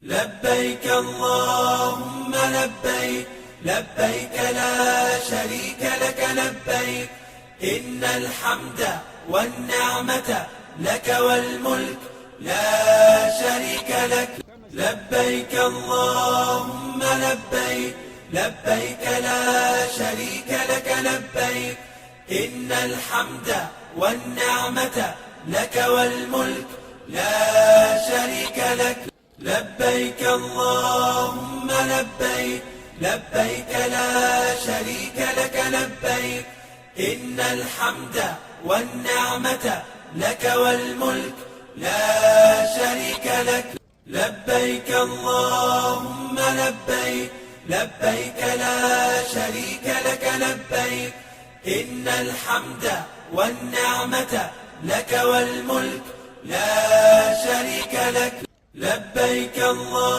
لبيك اللهم لبيك، لبيك لا شريك لك لبيك، إن الحمد والنعمة لك والملك لا شريك لك. لبيك اللهم لبيك، لبيك لا شريك لك لبيك، إن الحمد والنعمة لك والملك لا شريك لك. لبيك اللهم لبيك، لبيك لا شريك لك لبيك، إن الحمد والنعمة لك والملك لا شريك لك. لبيك اللهم لبيك، لبيك لا شريك لك لبيك، إن الحمد والنعمة لك والملك لا شريك لك. لبيك اللهم